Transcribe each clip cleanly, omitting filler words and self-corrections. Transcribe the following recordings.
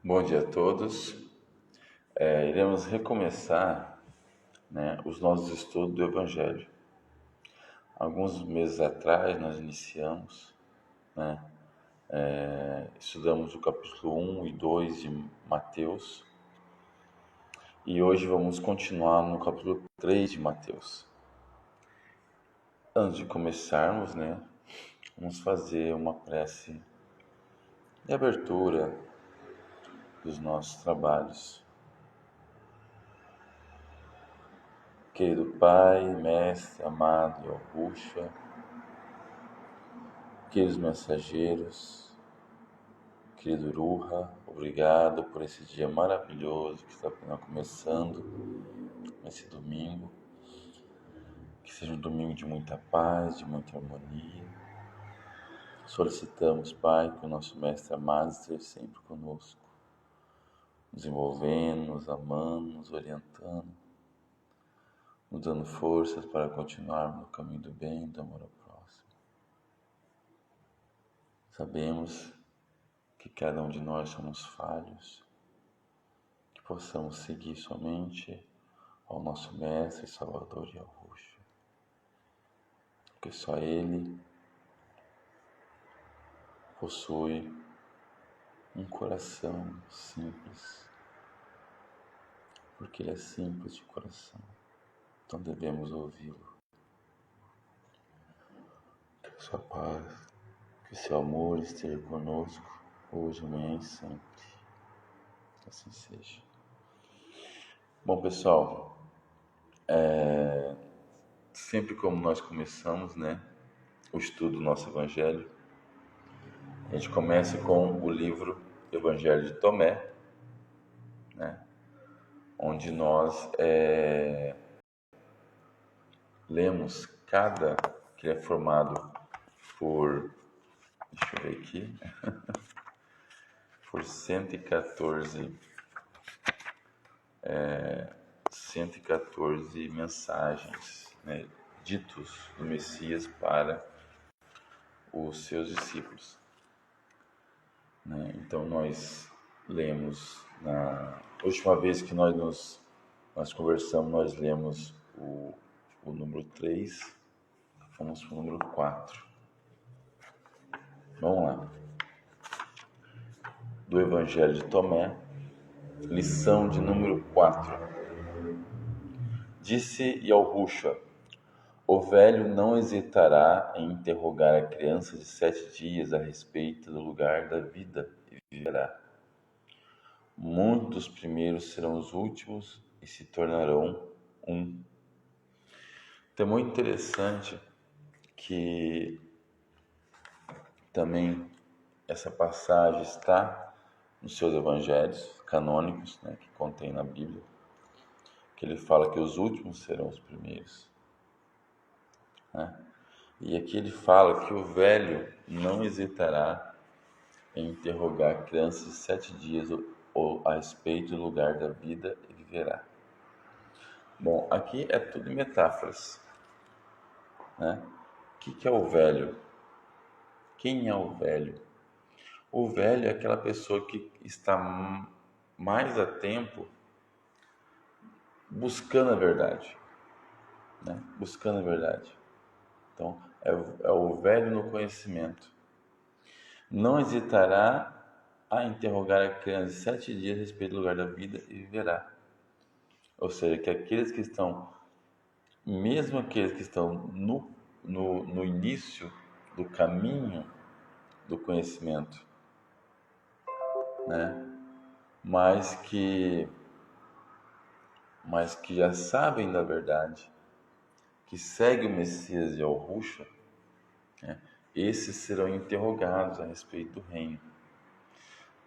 Bom dia a todos. Iremos recomeçar, os nossos estudos do Evangelho. Alguns meses atrás nós iniciamos, estudamos o capítulo 1 e 2 de Mateus e hoje vamos continuar no capítulo 3 de Mateus. Antes de começarmos, vamos fazer uma prece de abertura dos nossos trabalhos. Querido Pai, Mestre, amado Yahushua, queridos mensageiros, querido Ruha, obrigado por esse dia maravilhoso que está começando, esse domingo. Que seja um domingo de muita paz, de muita harmonia. Solicitamos, Pai, que o nosso Mestre amado esteja sempre conosco, nos envolvendo, nos amando, nos orientando, nos dando forças para continuarmos no caminho do bem e do amor ao próximo. Sabemos que cada um de nós somos falhos, que possamos seguir somente ao nosso Mestre e Salvador Yahushua, porque só Ele possui um coração simples, porque Ele é simples de coração, então devemos ouvi-lo. Que a sua paz, que o seu amor esteja conosco, hoje, amanhã e sempre. Que assim seja. Bom, pessoal, sempre como nós começamos, o estudo do nosso Evangelho, a gente começa com o livro Evangelho de Tomé, onde nós lemos que é formado por, deixa eu ver aqui, por 114 mensagens, ditos do Messias para os seus discípulos. Então nós lemos, na última vez que nós conversamos, nós lemos o número 3, vamos para o número 4. Vamos lá. Do Evangelho de Tomé, lição de número 4. Disse Yahushua: o velho não hesitará em interrogar a criança de 7 dias a respeito do lugar da vida e viverá. Muitos dos primeiros serão os últimos e se tornarão um. Então é muito interessante que também essa passagem está nos seus evangelhos canônicos, que contém na Bíblia, que ele fala que os últimos serão os primeiros. E aqui ele fala que o velho não hesitará em interrogar crianças de 7 dias ou a respeito do lugar da vida e viverá. Bom, aqui é tudo metáforas. O que é o velho? Quem é o velho? O velho é aquela pessoa que está mais a tempo buscando a verdade. Buscando a verdade. Então, é o velho no conhecimento. Não hesitará a interrogar a criança de 7 dias a respeito do lugar da vida e viverá. Ou seja, que aqueles que estão, mesmo aqueles que estão no início do caminho do conhecimento, mas que já sabem da verdade, que seguem o Messias e Yahushua, esses serão interrogados a respeito do reino.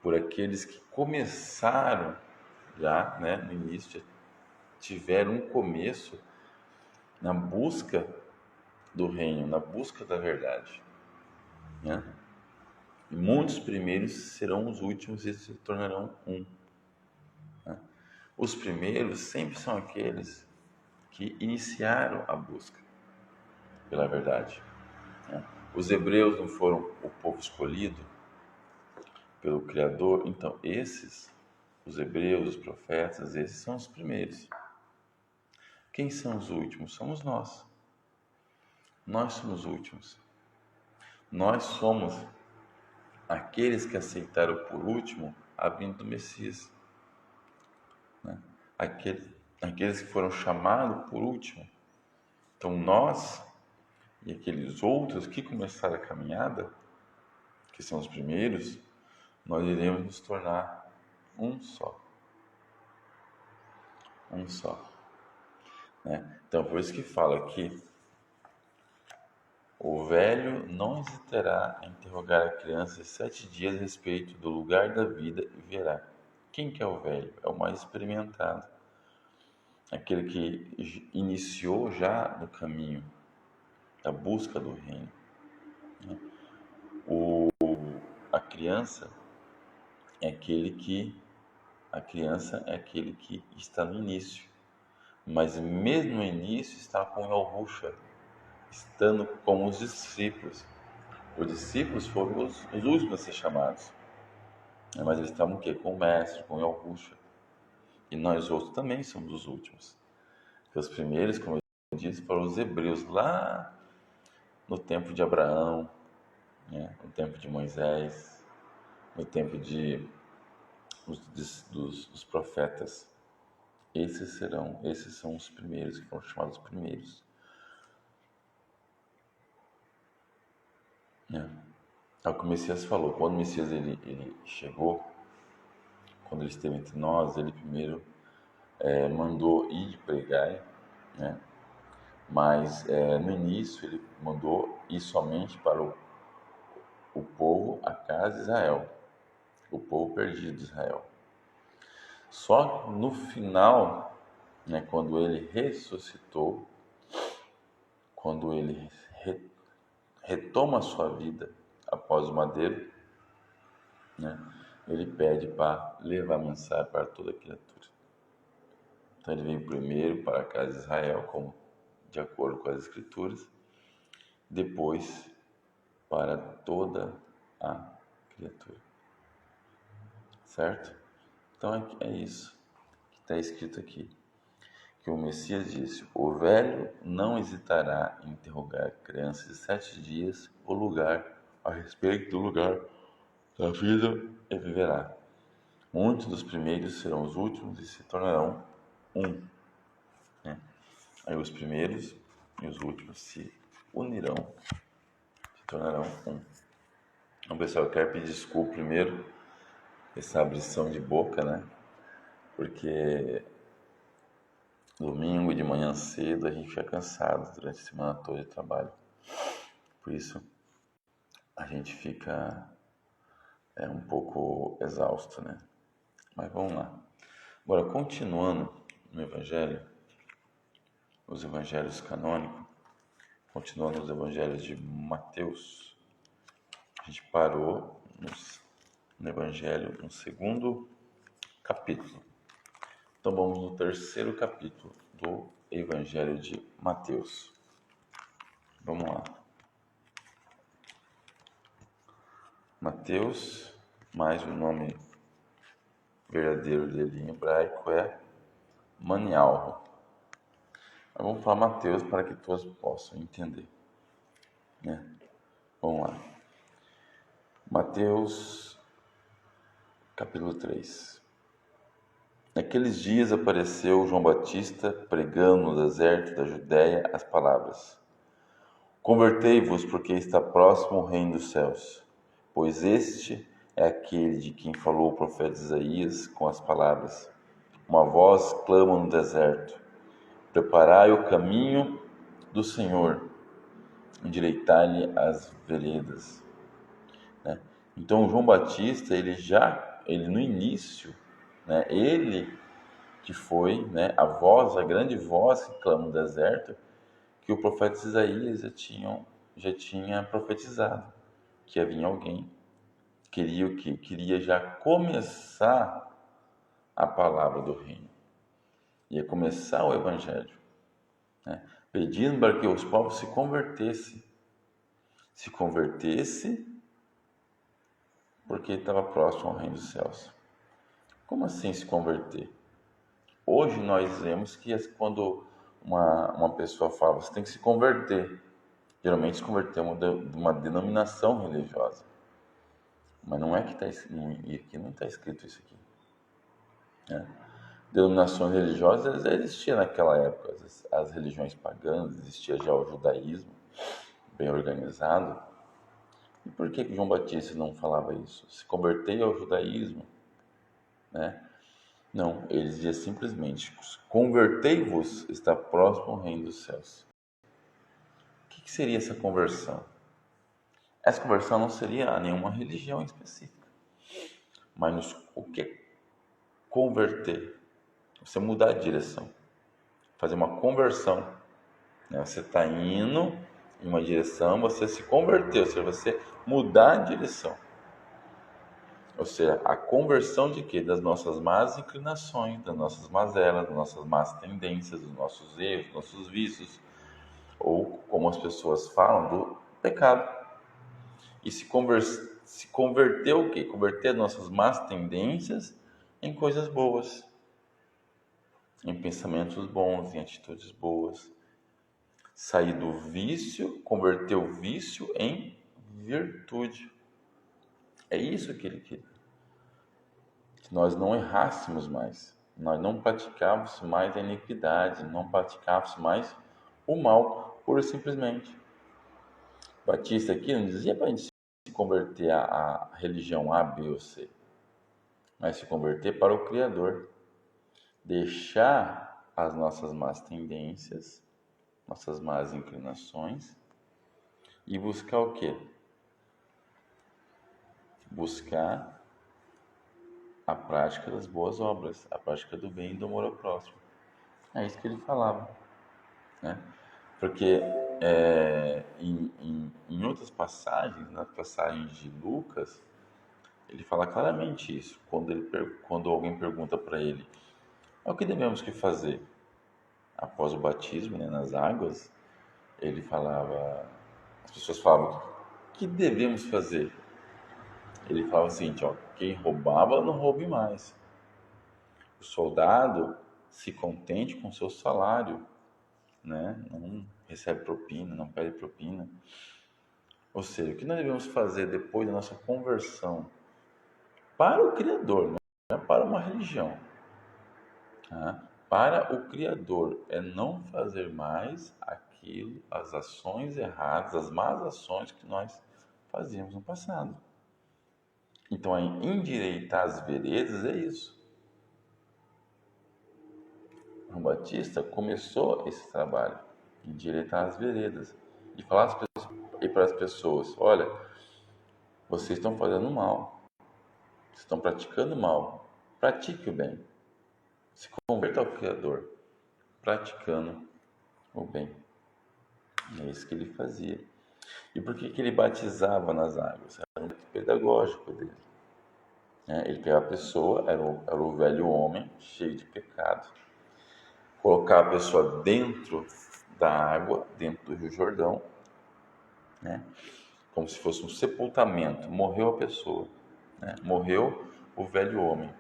Por aqueles que começaram já, no início, tiveram um começo na busca do reino, na busca da verdade. E muitos primeiros serão os últimos e se tornarão um. Os primeiros sempre são aqueles que iniciaram a busca pela verdade. Os hebreus não foram o povo escolhido, pelo Criador. Então, esses, os hebreus, os profetas, esses são os primeiros. Quem são os últimos? Somos nós. Nós somos os últimos. Nós somos aqueles que aceitaram por último a vinda do Messias. Né? Aqueles que foram chamados por último. Então, nós e aqueles outros que começaram a caminhada, que são os primeiros, nós iremos nos tornar um só. Um só. Né? Então, por isso que fala que o velho não hesitará em interrogar a criança 7 dias a respeito do lugar da vida e verá. Quem que é o velho? É o mais experimentado. Aquele que iniciou já no caminho da busca do reino. A criança é aquele que está no início. Mas mesmo no início está com Yalhusha, estando com os discípulos. Os discípulos foram os últimos a ser chamados. Mas eles estavam o quê? Com o mestre, com Yalhusha. E nós outros também somos os últimos. Porque os primeiros, como eu disse, foram os hebreus lá no tempo de Abraão, né? No tempo de Moisés, no tempo dos profetas. Esses são os primeiros, que foram chamados primeiros. É o que o Messias falou. Quando o Messias ele chegou, quando ele esteve entre nós, ele primeiro mandou ir pregar, né? Mas no início ele mandou ir somente para o povo, a casa de Israel, o povo perdido de Israel. Só no final, né, quando ele ressuscitou, quando ele retoma a sua vida após o madeiro, né, ele pede para levar a mensagem para toda a criatura. Então ele veio primeiro para a casa de Israel, como de acordo com as escrituras, depois para toda a criatura. Certo? Então é isso que está escrito aqui. Que o Messias disse: o velho não hesitará em interrogar a criança de 7 dias o lugar, a respeito do lugar da vida, e viverá. Muitos dos primeiros serão os últimos e se tornarão um. Né? Aí os primeiros e os últimos se unirão, se tornarão um. Então, pessoal, eu quero pedir desculpa primeiro essa abrição de boca, né? Porque domingo de manhã cedo a gente fica cansado durante a semana toda de trabalho. Por isso a gente fica um pouco exausto, né? Mas vamos lá. Agora, continuando no Evangelho, os Evangelhos canônicos, continuando os Evangelhos de Mateus, a gente parou no Evangelho, no segundo capítulo. Então vamos no terceiro capítulo do Evangelho de Mateus. Vamos lá. Mateus, mas o nome verdadeiro dele em hebraico é Manialro. Mas vamos falar Mateus para que todos possam entender. Né? Vamos lá. Mateus, capítulo 3. Naqueles dias apareceu João Batista pregando no deserto da Judéia as palavras: convertei-vos, porque está próximo o reino dos céus. Pois este é aquele de quem falou o profeta Isaías com as palavras: uma voz clama no deserto: preparai o caminho do Senhor, endireitai-lhe as veredas. Né? Então João Batista, ele no início, né, ele que foi, né, a grande voz que clama no deserto, que o profeta Isaías já tinha profetizado, que havia alguém que queria já começar a palavra do reino, ia começar o evangelho, né, pedindo para que os povos se convertessem porque estava próximo ao reino dos céus. Como assim se converter? Hoje nós vemos que quando uma pessoa fala, você tem que se converter, geralmente se converter é uma denominação religiosa. Mas não é que está aqui não está escrito isso aqui. Né? Denominações religiosas já existiam naquela época, as religiões pagãs, existia já o judaísmo bem organizado. E por que João Batista não falava isso? Se convertei ao judaísmo, né? Não, ele dizia simplesmente: convertei-vos, está próximo ao reino dos céus. O que seria essa conversão? Essa conversão não seria a nenhuma religião específica, mas o que é converter? Você mudar de direção, fazer uma conversão. Né? Você está indo em uma direção, você se converteu, ou seja, você mudar de direção. Ou seja, a conversão de quê? Das nossas más inclinações, das nossas mazelas, das nossas más tendências, dos nossos erros, dos nossos vícios, ou como as pessoas falam, do pecado. E se converter o quê? Converter as nossas más tendências em coisas boas, em pensamentos bons, em atitudes boas. Sair do vício, converter o vício em virtude. É isso que ele queria. Que nós não errássemos mais, nós não praticávamos mais a iniquidade, não praticávamos mais o mal, pura e simplesmente. Batista aqui não dizia para a gente se converter à religião A, B ou C, mas se converter para o Criador. Deixar as nossas más tendências, nossas más inclinações e buscar o quê? Buscar a prática das boas obras, a prática do bem e do amor ao próximo. É isso que ele falava, né? Porque em outras passagens, nas passagens de Lucas, ele fala claramente isso. Quando alguém pergunta para ele, o que devemos que fazer após o batismo, né, nas águas, ele falava, as pessoas falavam, o que devemos fazer? Ele falava o seguinte, ó, quem roubava não roube mais. O soldado se contente com seu salário, né? Não recebe propina, não pede propina. Ou seja, o que nós devemos fazer depois da nossa conversão para o Criador, não é para uma religião, tá? Para o Criador é não fazer mais aquilo, as ações erradas, as más ações que nós fazíamos no passado. Então, endireitar as veredas é isso. João Batista começou esse trabalho, endireitar as veredas e falar para as pessoas: olha, vocês estão fazendo mal, estão praticando mal, pratique o bem, se converta ao Criador, praticando o bem. E é isso que ele fazia. E por que ele batizava nas águas? Era um método pedagógico dele. Ele pegava a pessoa, era o velho homem, cheio de pecado, colocava a pessoa dentro da água, dentro do Rio Jordão, né? Como se fosse um sepultamento. Morreu a pessoa, né? Morreu o velho homem,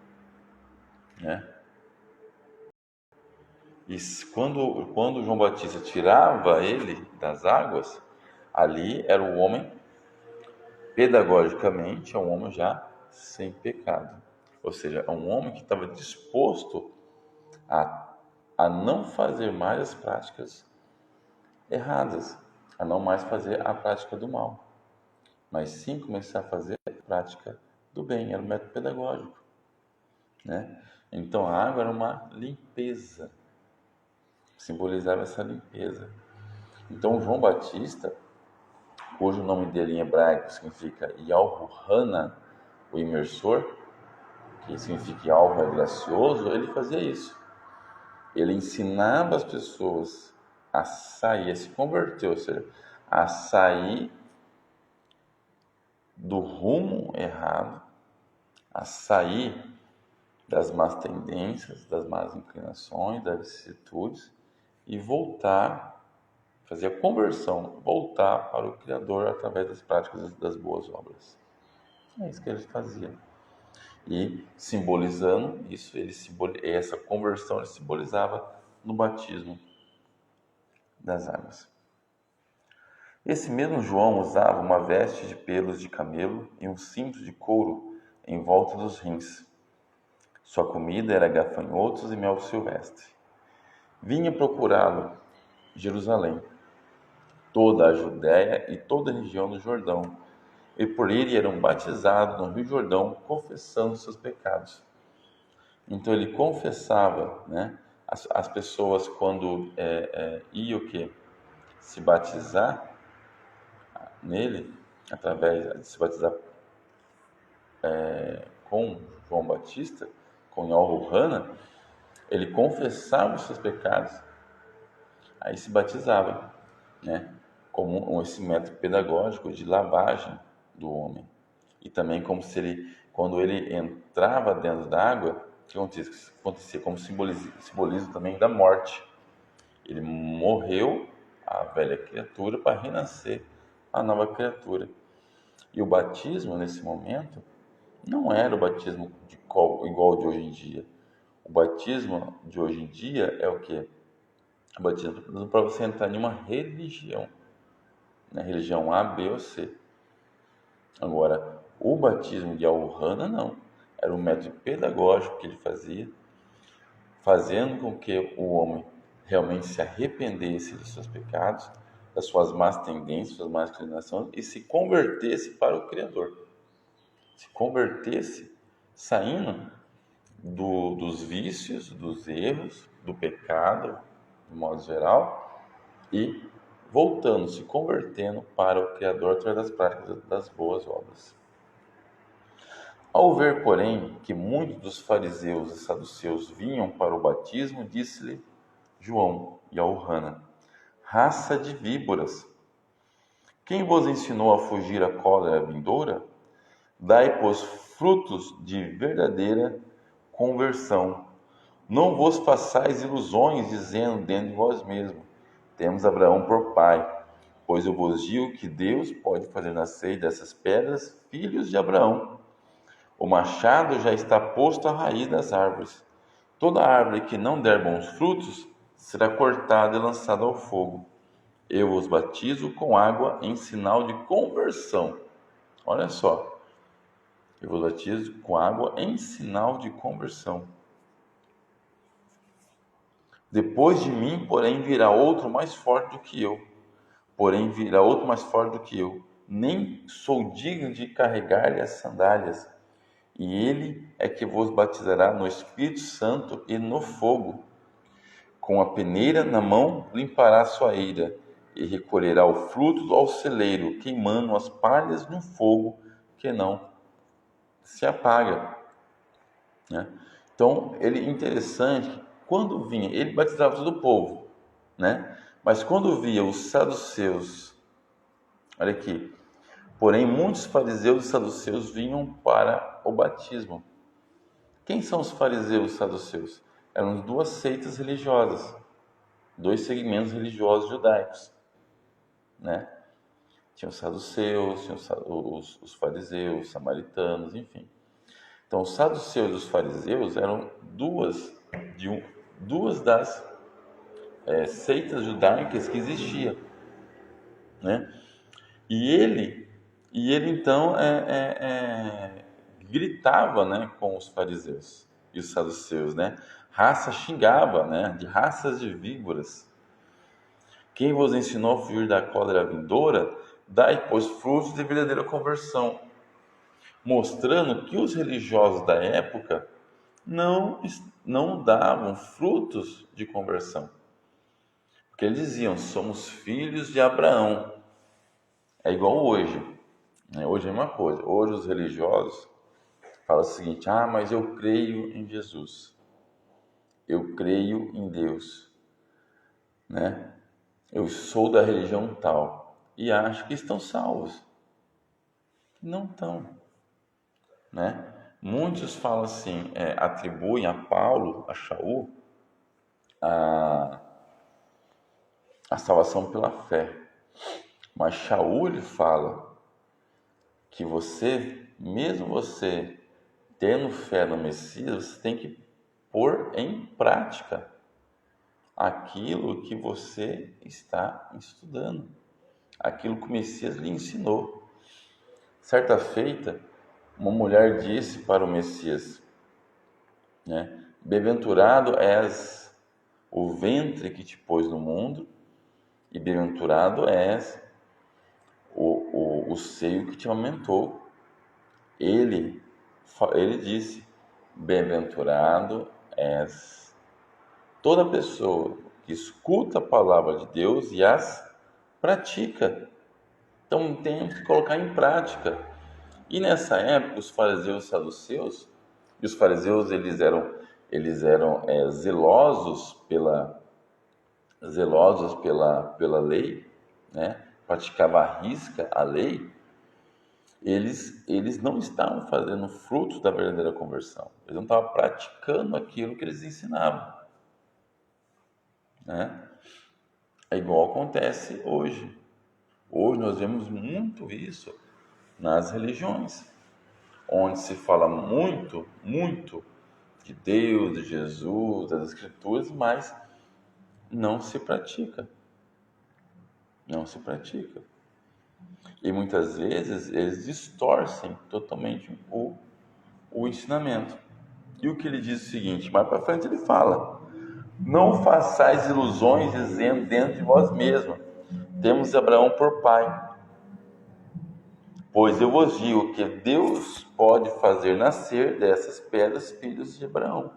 né? E quando João Batista tirava ele das águas, ali era o homem, pedagogicamente, é um homem já sem pecado. Ou seja, é um homem que estava disposto a não fazer mais as práticas erradas, a não mais fazer a prática do mal, mas sim começar a fazer a prática do bem. Era um método pedagógico, né? Então a água era uma limpeza, simbolizava essa limpeza. Então João Batista, cujo nome dele em hebraico significa Yahuhana, o imersor, que significa Yahweh é gracioso, ele fazia isso. Ele ensinava as pessoas a sair, a se converter, ou seja, a sair do rumo errado, a sair das más tendências, das más inclinações, das vicissitudes e voltar, fazer a conversão, voltar para o Criador através das práticas das boas obras. É isso que ele fazia. E simbolizando isso, essa conversão ele simbolizava no batismo das águas. Esse mesmo João usava uma veste de pelos de camelo e um cinto de couro em volta dos rins. Sua comida era gafanhotos e mel silvestre. Vinha procurá-lo Jerusalém, toda a Judéia e toda a região do Jordão, e por ele eram batizados no Rio Jordão, confessando seus pecados. Então ele confessava, né? As pessoas quando iam o quê? Se batizar nele, através de se batizar com João Batista, com Yahuwah, ele confessava os seus pecados, aí se batizava, né? Como esse método pedagógico de lavagem do homem. E também como se ele, quando ele entrava dentro da água, o que acontecia? Como simbolismo também da morte. Ele morreu, a velha criatura, para renascer a nova criatura. E o batismo, nesse momento, não era o batismo igual de hoje em dia. O batismo de hoje em dia é o quê? O batismo para você entrar em uma religião. Na religião A, B ou C. Agora, o batismo de Yahuwah não. Era um método pedagógico que ele fazia, fazendo com que o homem realmente se arrependesse dos seus pecados, das suas más tendências, suas más inclinações e se convertesse para o Criador. Se convertesse saindo dos vícios, dos erros, do pecado, de modo geral, e voltando, se convertendo para o Criador através das práticas das boas obras. Ao ver, porém, que muitos dos fariseus e saduceus vinham para o batismo, disse-lhe João e Yahuwah: raça de víboras, quem vos ensinou a fugir à cólera vindoura? Dai, pois, frutos de verdadeira conversão. Não vos façais ilusões, dizendo dentro de vós mesmos: temos Abraão por pai. Pois eu vos digo que Deus pode fazer nascer dessas pedras filhos de Abraão. O machado já está posto à raiz das árvores. Toda árvore que não der bons frutos será cortada e lançada ao fogo. Eu os batizo com água em sinal de conversão. Olha só. Eu vos batizo com água em sinal de conversão. Depois de mim, porém, virá outro mais forte do que eu. Nem sou digno de carregar-lhe as sandálias. E ele é que vos batizará no Espírito Santo e no fogo. Com a peneira na mão limpará a sua eira, e recolherá o fruto ao celeiro, queimando as palhas no fogo que não se apaga. Né? Então, interessante, quando vinha, ele batizava todo o povo, né? Mas quando via os saduceus, olha aqui, porém muitos fariseus e saduceus vinham para o batismo. Quem são os fariseus e saduceus? Eram duas seitas religiosas, dois segmentos religiosos judaicos, né? Tinha os saduceus, tinha os fariseus, os samaritanos, enfim. Então, os saduceus e os fariseus eram duas das seitas judaicas que existiam, né? E ele então gritava, né, com os fariseus e os saduceus, né? Xingava, né, de raças de víboras. Quem vos ensinou a fugir da cólera vindoura, dai, pois, frutos de verdadeira conversão, mostrando que os religiosos da época não davam frutos de conversão. Porque eles diziam: somos filhos de Abraão. É igual hoje. Né? Hoje é uma coisa. Hoje os religiosos falam o seguinte: mas eu creio em Jesus. Eu creio em Deus. Né? Eu sou da religião tal. E acho que estão salvos. Não estão. Né? Muitos falam assim, atribuem a Paulo, a Shaul, a salvação pela fé. Mas Shaul ele fala que você mesmo você tendo fé no Messias, você tem que pôr em prática aquilo que você está estudando, aquilo que o Messias lhe ensinou. Certa feita, uma mulher disse para o Messias, né? Bem-aventurado és o ventre que te pôs no mundo, e bem-aventurado és o seio que te amamentou. Ele disse, bem-aventurado és toda pessoa que escuta a palavra de Deus e as pratica. Então temos que colocar em prática. E nessa época os fariseus e saduceus, e os fariseus eles eram zelosos pela lei, né? Praticava à risca a lei. Eles não estavam fazendo frutos da verdadeira conversão. Eles não estavam praticando aquilo que eles ensinavam, né? É igual acontece hoje. Hoje nós vemos muito isso nas religiões, onde se fala muito, muito de Deus, de Jesus, das Escrituras, mas não se pratica. Não se pratica. E muitas vezes eles distorcem totalmente o ensinamento. E o que ele diz é o seguinte, mais para frente ele fala: não façais ilusões dizendo dentro de vós mesmos, temos Abraão por pai. Pois eu vos digo que Deus pode fazer nascer dessas pedras filhos de Abraão.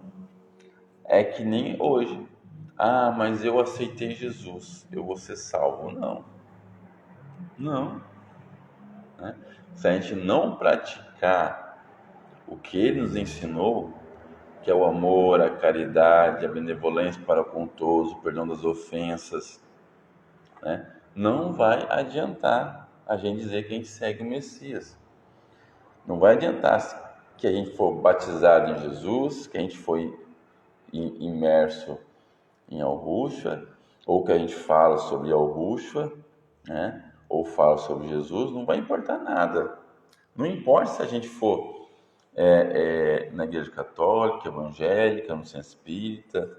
É que nem hoje. Ah, mas eu aceitei Jesus, eu vou ser salvo. Não. Não. Né? Se a gente não praticar o que ele nos ensinou, que é o amor, a caridade, a benevolência para com todos, o perdão das ofensas, né? Não vai adiantar a gente dizer que a gente segue o Messias. Não vai adiantar que a gente for batizado em Jesus, que a gente foi imerso em Yahushua, ou que a gente fala sobre Yahushua, né? Ou fala sobre Jesus, não vai importar nada. Não importa se a gente for na igreja católica, evangélica, no centro espírita,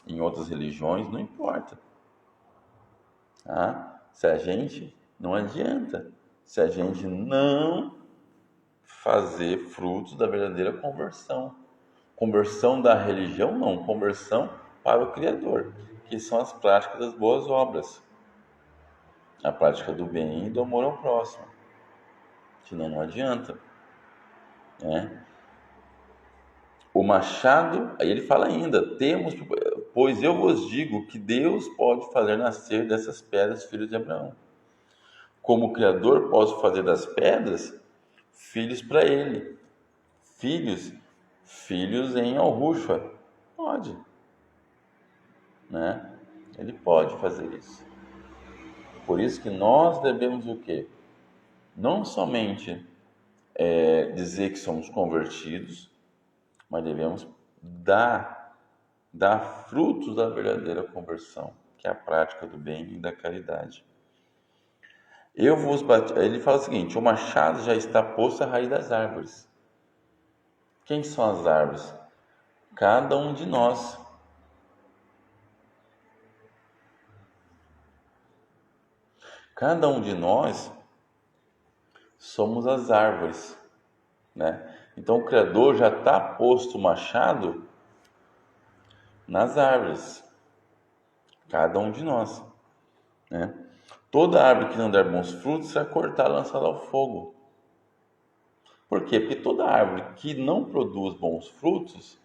em outras religiões, não importa. Tá? Se a gente não adianta, se a gente não fazer frutos da verdadeira conversão. Conversão da religião, não, conversão para o Criador, que são as práticas das boas obras, a prática do bem e do amor ao próximo. Senão não adianta, né? O machado, aí ele fala ainda, pois eu vos digo que Deus pode fazer nascer dessas pedras filhos de Abraão. Como o Criador pode fazer das pedras filhos para ele. Filhos em Yahushua. Pode, né? Ele pode fazer isso. Por isso que nós devemos o quê? Não somente dizer que somos convertidos, mas devemos dar frutos da verdadeira conversão, que é a prática do bem e da caridade. Ele fala o seguinte: o machado já está posto à raiz das árvores. Quem são as árvores? Cada um de nós. Cada um de nós somos as árvores, né? Então o Criador já está posto o machado nas árvores, cada um de nós, né? Toda árvore que não der bons frutos será cortada e lançada ao fogo. Por quê? Porque toda árvore que não produz bons frutos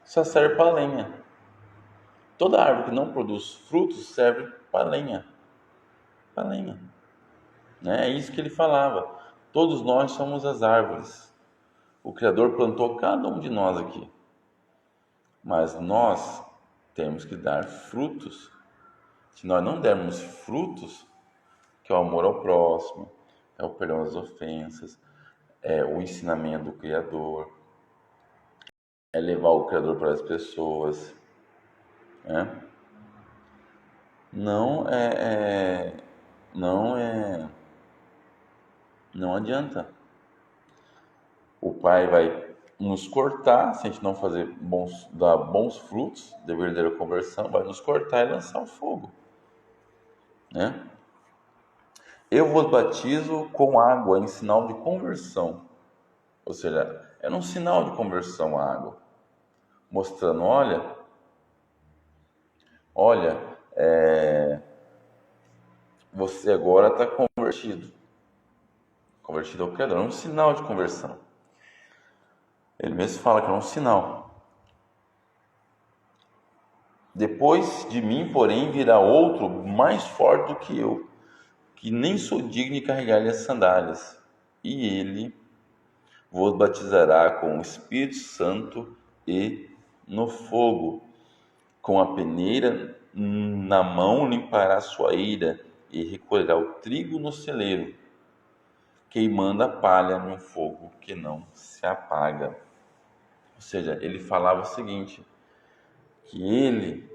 só serve para lenha. Toda árvore que não produz frutos serve para lenha. Para lenha. Né? É isso que ele falava. Todos nós somos as árvores. O Criador plantou cada um de nós aqui. Mas nós temos que dar frutos. Se nós não dermos frutos, que é o amor ao próximo, é o perdão das ofensas, é o ensinamento do Criador, é levar o Criador para as pessoas, né? Não adianta, o Pai vai nos cortar, se a gente não dar bons frutos de verdadeira conversão, vai nos cortar e lançar o fogo, né? Eu vos batizo com água em sinal de conversão, ou seja, era um sinal de conversão a água, mostrando, olha, você agora está convertido ao Criador, é um sinal de conversão. Ele mesmo fala que é um sinal. Depois de mim, porém, virá outro mais forte do que eu, que nem sou digno de carregar-lhe as sandálias. E ele vos batizará com o Espírito Santo e no fogo. Com a peneira na mão limpará sua eira e recolherá o trigo no celeiro, queimando a palha num fogo que não se apaga. Ou seja, ele falava o seguinte, que ele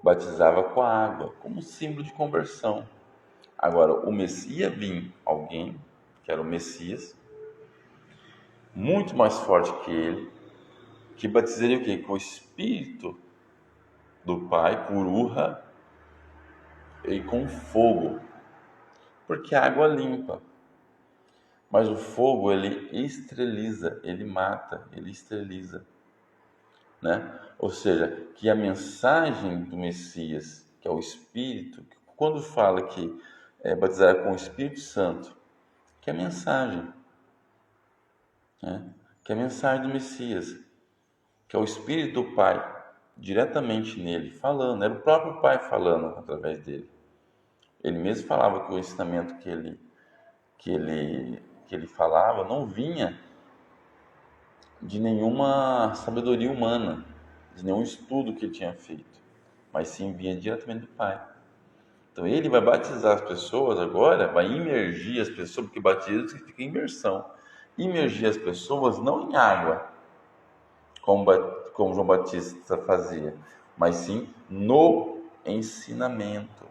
batizava com a água, como símbolo de conversão. Agora, o Messias vinha alguém, que era o Messias, muito mais forte que ele, que batizaria o quê? Com o Espírito do Pai, por urra e com fogo. Porque a água limpa. Mas o fogo, ele esteriliza, ele mata, ele esteriliza. Né? Ou seja, que a mensagem do Messias, que é o Espírito, quando fala que é batizar com o Espírito Santo, que é a mensagem, né? Que é a mensagem do Messias, que é o Espírito do Pai, diretamente nele, falando, era o próprio Pai falando através dele. Ele mesmo falava que o ensinamento que ele falava não vinha de nenhuma sabedoria humana, de nenhum estudo que ele tinha feito, mas sim vinha diretamente do Pai. Então ele vai batizar as pessoas agora, vai imergir as pessoas, porque batismo significa imersão. Imergir as pessoas não em água, como João Batista fazia, mas sim no ensinamento.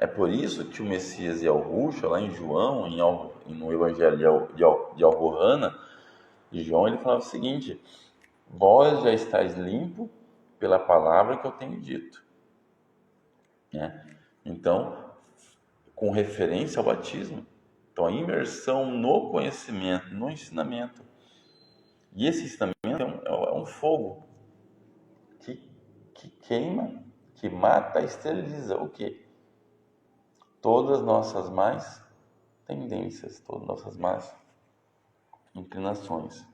É por isso que o Messias Yahushua, lá em João, no Evangelho de Alrohana, de João, ele falava o seguinte: vós já estáis limpo pela palavra que eu tenho dito. Né? Então, com referência ao batismo. Então, a imersão no conhecimento, no ensinamento. E esse ensinamento é um fogo que queima, que mata, esteriliza o quê? Todas as nossas más tendências, todas as nossas más inclinações.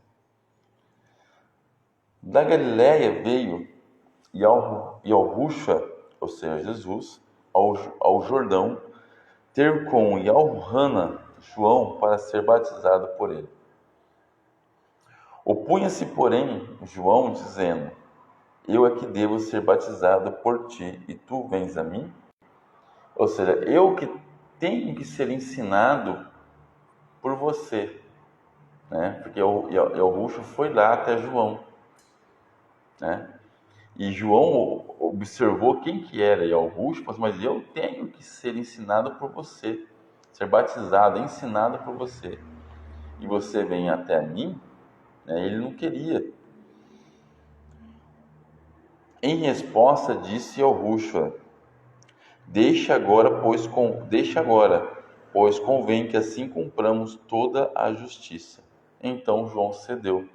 Da Galiléia veio Yahushua, ou seja, Jesus, ao Jordão, ter com Yahuhana João para ser batizado por ele. Opunha-se, porém, João, dizendo: eu é que devo ser batizado por ti, e tu vens a mim? Ou seja, eu que tenho que ser ensinado por você, né? Porque Yahushua foi lá até João, né? E João observou quem que era Yahushua, mas eu tenho que ser ensinado por você, ser batizado, ensinado por você. E você vem até mim, né? Ele não queria. Em resposta, disse Yahushua: deixa agora, pois convém que assim cumpramos toda a justiça. Então João cedeu.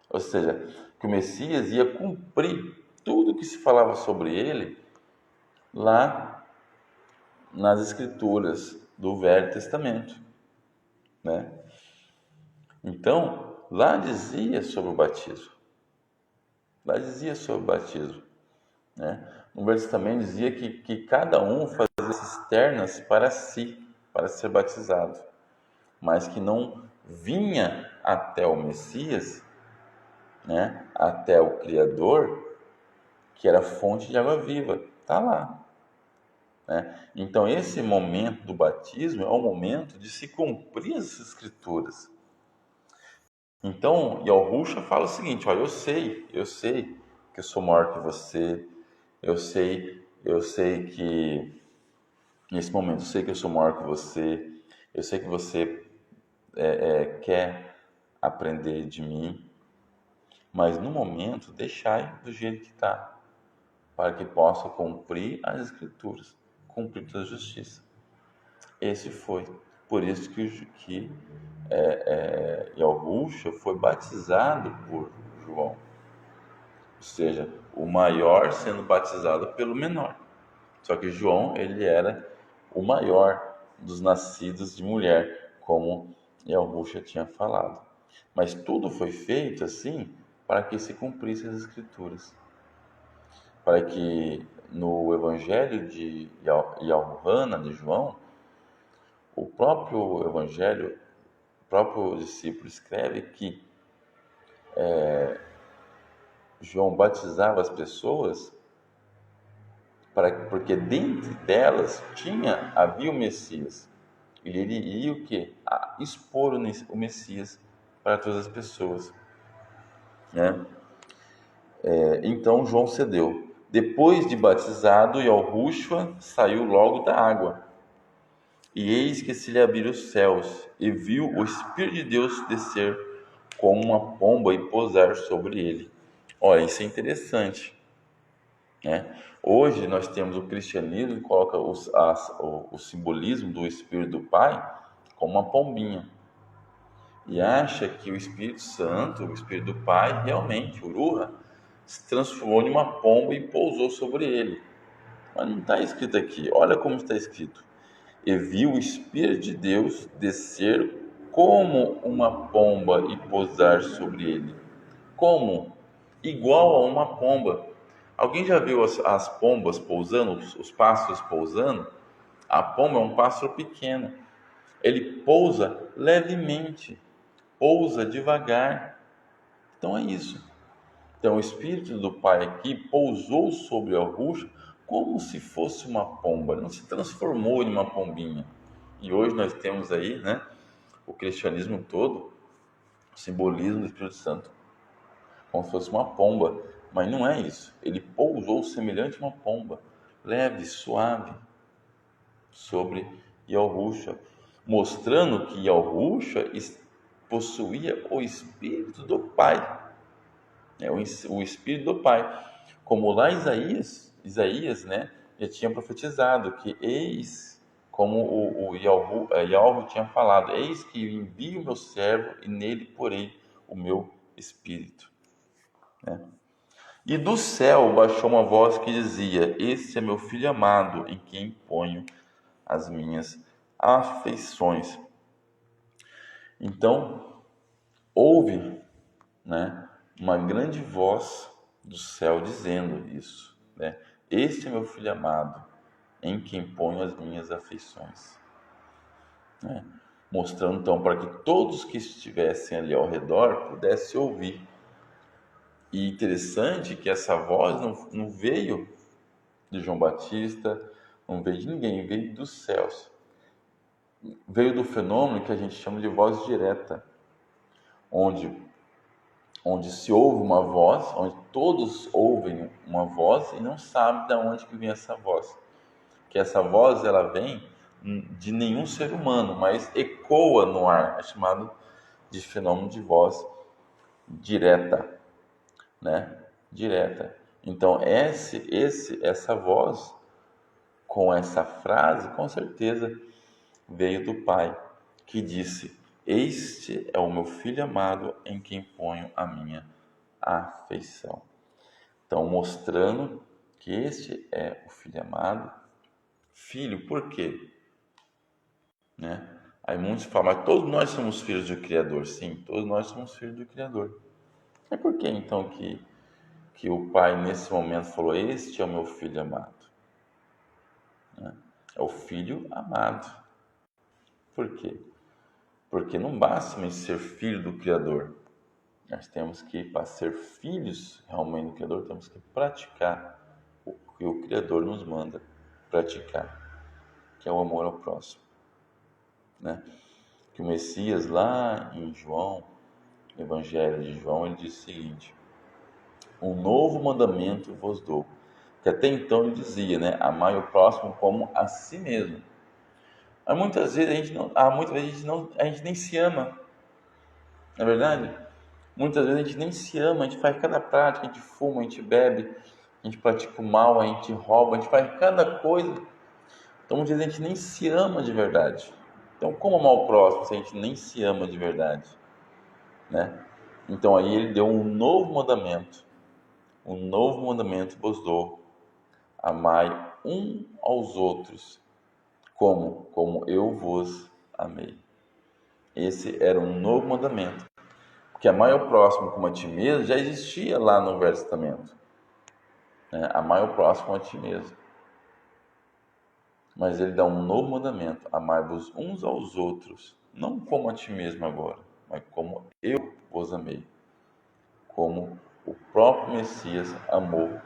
Ou seja, que o Messias ia cumprir tudo que se falava sobre ele lá nas Escrituras do Velho Testamento, né? Então, lá dizia sobre o batismo. Lá dizia sobre o batismo, né? No Velho Testamento dizia que cada um fazia cisternas para si, para ser batizado, mas que não vinha até o Messias, né? Até o Criador, que era a fonte de água viva. Está lá. Né? Então, esse momento do batismo é o momento de se cumprir as Escrituras. Então, Yahushua fala o seguinte: ó, eu sei que eu sou maior que você, eu sei que nesse momento eu sei que eu sou maior que você, eu sei que você quer aprender de mim, mas no momento deixai do jeito que está, para que possa cumprir as Escrituras, cumprir toda a justiça. Esse foi. Por isso que Yahusha foi batizado por João. Ou seja, o maior sendo batizado pelo menor. Só que João, ele era o maior dos nascidos de mulher, como Yahusha tinha falado. Mas tudo foi feito assim para que se cumprissem as Escrituras. Para que no Evangelho de Yohana, de João, o próprio Evangelho, o próprio discípulo escreve que João batizava as pessoas porque dentre delas havia o Messias. E ele iria o quê? Expor o Messias para todas as pessoas, né? Então João cedeu. Depois de batizado, Yahushua saiu logo da água. E eis que se lhe abriram os céus, e viu o Espírito de Deus descer como uma pomba e pousar sobre ele. Olha, isso é interessante, né? Hoje nós temos o cristianismo que coloca o simbolismo do Espírito do Pai como uma pombinha. E acha que o Espírito Santo, o Espírito do Pai, realmente, o Ruha, se transformou em uma pomba e pousou sobre ele. Mas não está escrito aqui. Olha como está escrito. E viu o Espírito de Deus descer como uma pomba e pousar sobre ele. Como? Igual a uma pomba. Alguém já viu as pombas pousando, os pássaros pousando? A pomba é um pássaro pequeno. Ele pousa levemente, pousa devagar. Então é isso. Então o Espírito do Pai aqui pousou sobre a Yahusha como se fosse uma pomba, não se transformou em uma pombinha. E hoje nós temos aí, né, o cristianismo todo, o simbolismo do Espírito Santo, como se fosse uma pomba, mas não é isso. Ele pousou semelhante a uma pomba, leve, suave, sobre Yahusha, mostrando que Yahusha possuía o Espírito do Pai. O Espírito do Pai. Como lá Isaías, né, já tinha profetizado que eis, como o Yahweh tinha falado, eis que envio o meu servo e nele porei o meu Espírito. Né? E do céu baixou uma voz que dizia: Este é meu filho amado, em quem ponho as minhas afeições. Então, houve, né, uma grande voz do céu dizendo isso, né? Este é meu filho amado, em quem ponho as minhas afeições, né? Mostrando então para que todos que estivessem ali ao redor pudessem ouvir. E interessante que essa voz não veio de João Batista, não veio de ninguém, veio dos céus. Veio do fenômeno que a gente chama de voz direta, onde se ouve uma voz, onde todos ouvem uma voz e não sabem de onde que vem essa voz. Que essa voz ela vem de nenhum ser humano, mas ecoa no ar, é chamado de fenômeno de voz direta, né? Direta. Então essa voz com essa frase, com certeza veio do Pai, que disse: Este é o meu filho amado, em quem ponho a minha afeição. Então, mostrando que este é o filho amado. Filho, por quê? Né? Aí muitos falam, mas todos nós somos filhos do Criador. Sim, todos nós somos filhos do Criador. Mas por que então que o Pai nesse momento falou: Este é o meu filho amado? Né? É o filho amado. Por quê? Porque não basta ser filho do Criador. Nós temos que, para ser filhos realmente do Criador, temos que praticar o que o Criador nos manda praticar, que é o amor ao próximo. Né? Que o Messias, lá em João, no Evangelho de João, ele diz o seguinte: um novo mandamento vos dou. Que até então ele dizia, né? Amai o próximo como a si mesmo. Mas muitas vezes a gente nem se ama, não é verdade? Muitas vezes a gente nem se ama, a gente faz cada prática, a gente fuma, a gente bebe, a gente pratica o mal, a gente rouba, a gente faz cada coisa. Então muitas vezes a gente nem se ama de verdade. Então como amar o próximo se a gente nem se ama de verdade, né? Então aí ele deu um novo mandamento vos dou: amai um aos outros, como eu vos amei. Esse era um novo mandamento. Porque amar o próximo como a ti mesmo já existia lá no Velho Testamento, né? Amar o próximo como a ti mesmo. Mas ele dá um novo mandamento: amai-vos uns aos outros, não como a ti mesmo agora, mas como eu vos amei. Como o próprio Messias amou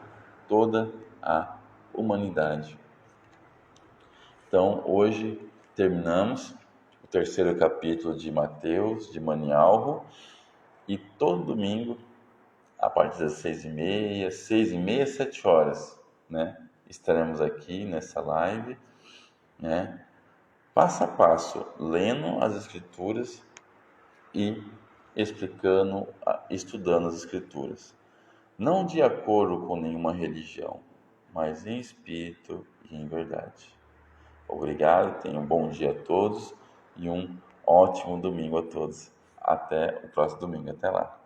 toda a humanidade. Então, hoje terminamos o terceiro capítulo de Mateus, de Manialvo, e todo domingo, a partir das 6h30, 7 horas, né? Estaremos aqui nessa live, né? Passo a passo, lendo as Escrituras e explicando, estudando as Escrituras. Não de acordo com nenhuma religião, mas em espírito e em verdade. Obrigado, tenham um bom dia a todos e um ótimo domingo a todos. Até o próximo domingo. Até lá.